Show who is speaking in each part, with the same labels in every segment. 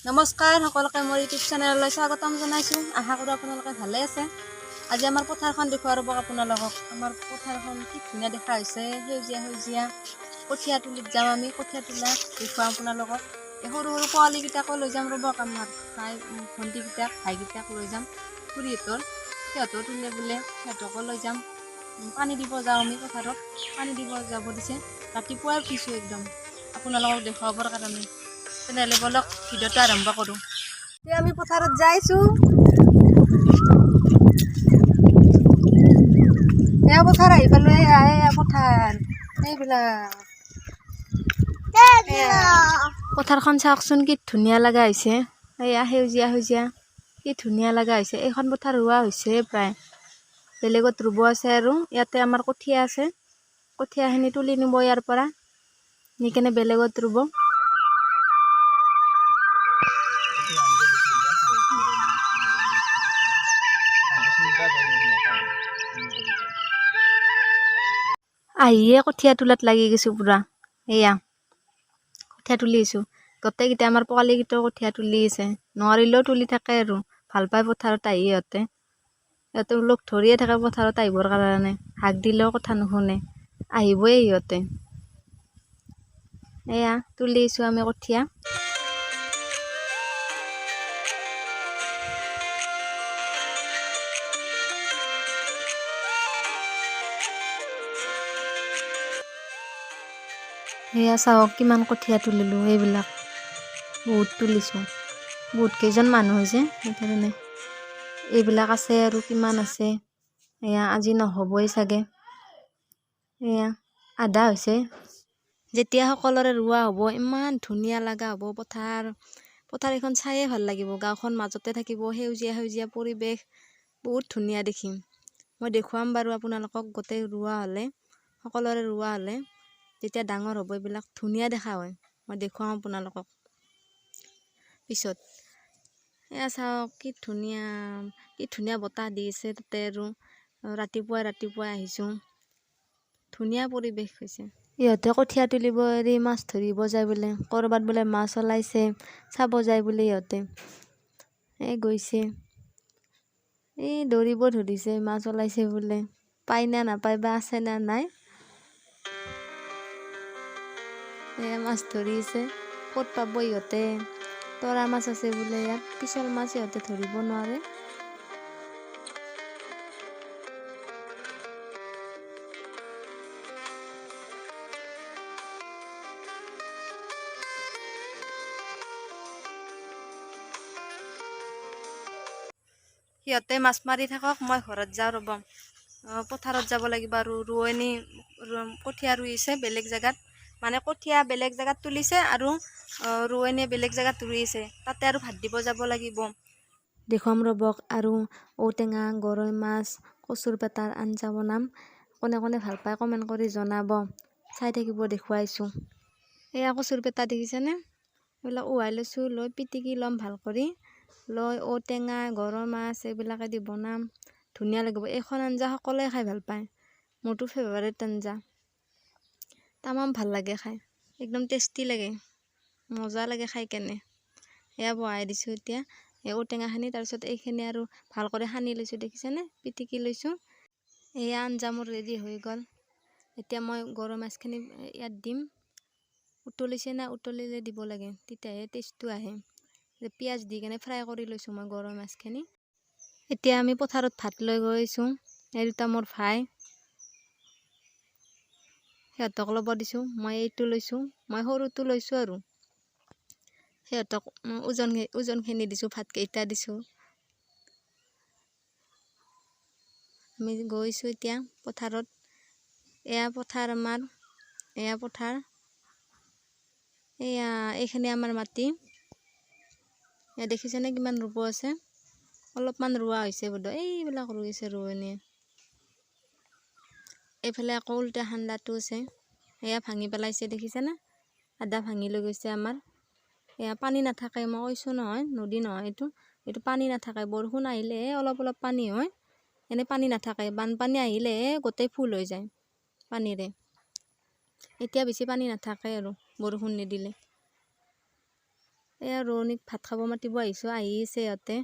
Speaker 1: নমস্কাৰ সকলোকে মোৰ ইউটিউব চেনেললৈ স্বাগতম জনাইছোঁ। আশা কৰোঁ আপোনালোকে ভালে আছে। আজি আমাৰ পথাৰখন দেখুৱাব ৰ'ব আপোনালোকক। আমাৰ পথাৰখন কি ধুনীয়া দেখা হৈছে, সেউজীয়া সেউজীয়া। কঠীয়া তুলিত যাম আমি, কঠীয়া তোলা দেখুৱাম আপোনালোকক। এই সৰু সৰু পোৱালীকেইটাকো লৈ যাম ৰ'ব, আমাৰ ভণ্টিকেইটাক ভাইকেইটাক লৈ যাম। খুৰীহঁতৰ সিহঁতেও তোলে বোলে, সিহঁতকো লৈ যাম। পানী দিব যাওঁ আমি পথাৰত, পানী দিব যাব দিছে। ৰাতিপুৱাই উঠিছোঁ একদম আপোনালোকক দেখুৱাবৰ কাৰণে। তেনেহ'লে বলক ভিডিঅ'টো আৰম্ভ কৰোঁ। এতিয়া আমি পথাৰত যাইছোঁ। এয়া পথাৰ আহি পালোঁ, এয়া পথাৰ এইবিলাক। পথাৰখন চাওকচোন কি ধুনীয়া লগা হৈছে। এয়া সেউজীয়া সেউজীয়া কি ধুনীয়া লগা হৈছে। এইখন পথাৰ ৰোৱা হৈছে প্ৰায়, বেলেগত ৰুব আছে আৰু ইয়াতে আমাৰ কঠীয়া আছে। কঠীয়াখিনি তুলি নিব ইয়াৰ পৰা, নি কেনে বেলেগত ৰুব। আহিয়ে কঠীয়া তোলাত লাগি গৈছোঁ পুৰা। এয়া কঠীয়া তুলি আছোঁ, গোটেইকেইটা আমাৰ পোৱালীকেইটাও কঠীয়া তুলি আছে। নোৱাৰিলেও তুলি থাকে আৰু ভাল পায় পথাৰত আহি সিহঁতে লগ ধৰিয়ে থাকে পথাৰত আহিবৰ কাৰণে। হাক দিলেও কথা নুশুনে, আহিবই সিহঁতে। এয়া তুলি আছোঁ আমি কঠীয়া। এয়া চাওক কিমান কঠীয়া তুলিলোঁ। এইবিলাক বহুত তুলিছোঁ, বহুত কেইজন মানুহ হৈছে সেইকাৰণে। এইবিলাক আছে আৰু কিমান আছে, এয়া আজি নহ'বই চাগে। এয়া আধা হৈছে। যেতিয়া সকলোৰে ৰোৱা হ'ব ইমান ধুনীয়া লগা হ'ব পথাৰ। পথাৰ এখন চায়ে ভাল লাগিব, গাঁওখন মাজতে থাকিব, সেউজীয়া সেউজীয়া পৰিৱেশ, বহুত ধুনীয়া দেখিম। মই দেখুৱাম বাৰু আপোনালোকক। গোটেই ৰোৱা হ'লে, সকলোৰে ৰোৱা হ'লে যেতিয়া ডাঙৰ হ'ব এইবিলাক ধুনীয়া দেখা হয়, মই দেখুৱাম আপোনালোকক পিছত। এয়া চাওক কি ধুনীয়া, কি ধুনীয়া বতাহ দি আছে তাতে। আৰু ৰাতিপুৱাই আহিছোঁ, ধুনীয়া পৰিৱেশ হৈছে। ইহঁতে কঠীয়া তুলিব এৰি মাছ ধৰিব যায় বোলে, ক'ৰবাত বোলে মাছ ওলাইছে চাব যায় বোলে ইহঁতে। গৈছে, দৌৰিব ধৰিছে, মাছ ওলাইছে বোলে। পাই না নাপায় বা আছে না নাই। মাছ ধৰিছে, ক'ত পাব ইহঁতে। তৰা মাছ আছে বোলে ইয়াত, পিছল মাছ ইহঁতে ধৰিব নোৱাৰে। সিহঁতে মাছ মাৰি থাকক, মই ঘৰত যাওঁ ৰ'ব। পথাৰত যাব লাগিব আৰু ৰোৱনী কঠীয়া ৰুইছে বেলেগ জেগাত, মানে কঠীয়া বেলেগ জেগাত তুলিছে আৰু ৰোৱনীয়ে বেলেগ জেগাত ৰুইছে, তাতে আৰু ভাত দিব যাব লাগিব। দেখুৱাম ৰ'বক। আৰু ঔটেঙা, গৰৈ মাছ, কচুৰ পেটাৰ আঞ্জা বনাম। কোনে কোনে ভাল পায় কমেণ্ট কৰি জনাব, চাই থাকিব দেখুৱাইছোঁ। এয়া কচুৰ পেটা দেখিছেনে, এইবিলাক উহাই লৈছোঁ, লৈ পিটিকি ল'ম ভাল কৰি। লৈ ঔটেঙা, গৰৈ মাছ এইবিলাকে দি বনাম, ধুনীয়া লাগিব। এইখন আঞ্জা সকলোৱে খাই ভাল পায়, মোৰতো ফেভাৰেট আঞ্জা। তামাম ভাল লাগে খাই, একদম টেষ্টি লাগে, মজা লাগে খাই কেনে। এয়া বহাই দিছোঁ এতিয়া এই ঔটেঙাখিনি, তাৰপিছত এইখিনি আৰু ভাল কৰি সানি লৈছোঁ, দেখিছেনে, পিটিকি লৈছোঁ। এয়া আঞ্জা মোৰ ৰেডি হৈ গ'ল। এতিয়া মই গৰৈ মাছখিনি ইয়াত দিম। উতলিছে না, উতলিলে দিব লাগে, তেতিয়াহে টেষ্টটো আহে। পিঁয়াজ দি কেনে ফ্ৰাই কৰি লৈছোঁ মই গৰৈ মাছখিনি। এতিয়া আমি পথাৰত ভাত লৈ গৈছোঁ। এই দুটা মোৰ ভাই, সিহঁতক ল'ব দিছোঁ। মই এইটো লৈছোঁ, মই সৰুটো লৈছোঁ আৰু সিহঁতক ওজনখিনি দিছোঁ, ভাতকেইটা দিছোঁ। আমি গৈছোঁ এতিয়া পথাৰত। এয়া পথাৰ আমাৰ, এয়া পথাৰ, এইখিনি আমাৰ মাটি। এয়া দেখিছেনে কিমান ৰুব আছে, অলপমান ৰোৱা হৈছে বোধহয়, এইবিলাক ৰুইছে ৰোৱনীয়ে। এইফালে আকৌ উল্টা খান্দাটো আছে, এয়া ভাঙি পেলাইছে, দেখিছেনে, আধা ভাঙি লৈ গৈছে আমাৰ। এয়া পানী নাথাকে, মই কৈছোঁ নহয়, নদী নহয় এইটো পানী নাথাকে। বৰষুণ আহিলেহে অলপ অলপ পানী হয়, এনেই পানী নাথাকে। বানপানী আহিলেহে গোটেই ফুল হৈ যায় পানীৰে। এতিয়া বেছি পানী নাথাকে আৰু বৰষুণ নিদিলে। এয়া ৰোৱনীক ভাত খাব মাতিব আহিছোঁ, আহিছে সিহঁতে।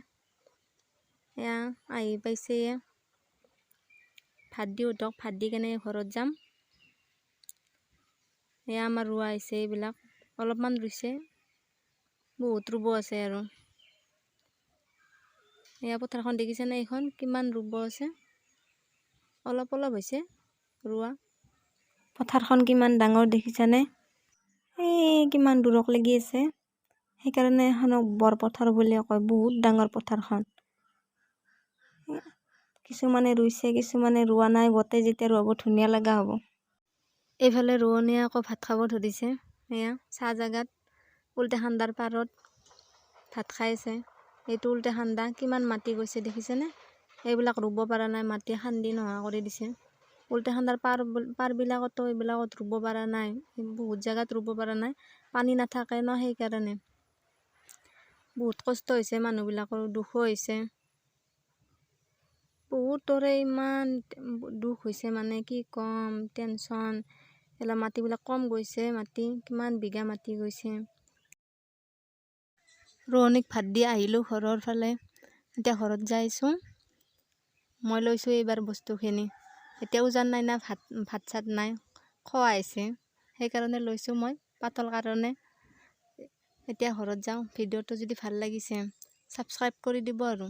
Speaker 1: এয়া আহি পাইছে, ভাত দিওঁ তক, ভাত দি কেনে ঘৰত যাম। এয়া আমাৰ ৰোৱা আহিছে, এইবিলাক অলপমান ৰুইছে, বহুত ৰুব আছে আৰু। এয়া পথাৰখন দেখিছেনে, এইখন কিমান ৰুব আছে, অলপ অলপ হৈছে ৰোৱা। পথাৰখন কিমান ডাঙৰ দেখিছানে, এই কিমান দূৰক লাগি আছে, সেইকাৰণে এখনক বৰপথাৰ বুলি কয়, বহুত ডাঙৰ পথাৰখন। কিছুমানে ৰুইছে, কিছুমানে ৰোৱা নাই, গোটেই যেতিয়া ৰুব ধুনীয়া লগা হ'ব। এইফালে ৰোৱনীয়ে আকৌ ভাত খাব ধৰিছে, এয়া চাহ জাগাত উল্টা খান্দাৰ পাৰত ভাত খাইছে। এইটো উল্টা খান্দা, কিমান মাটি গৈছে দেখিছেনে, এইবিলাক ৰুব পৰা নাই, মাটি খান্দি নোহোৱা কৰি দিছে। উল্টা খান্দাৰ পাৰবিলাকতো এইবিলাকত ৰুব পৰা নাই, বহুত জেগাত ৰুব পৰা নাই, পানী নাথাকে ন, সেইকাৰণে বহুত কষ্ট হৈছে, মানুহবিলাকৰ দুখো হৈছে, বহুতৰে ইমান দুখ হৈছে, মানে কি কম, টেনচন। এইবিলাক মাটিবিলাক কম গৈছে, মাটি কিমান বিঘা মাটি গৈছে। ৰোৱনীক ভাত দি আহিলোঁ ঘৰৰ ফালে, এতিয়া ঘৰত যাইছোঁ। মই লৈছোঁ এইবাৰ বস্তুখিনি, এতিয়া উজান নাই না, ভাত চাত নাই, খোৱা আহিছে, সেইকাৰণে লৈছোঁ মই পাতল কাৰণে। এতিয়া ঘৰত যাওঁ। ভিডিঅ'টো যদি ভাল লাগিছে ছাবস্ক্ৰাইব কৰি দিব আৰু।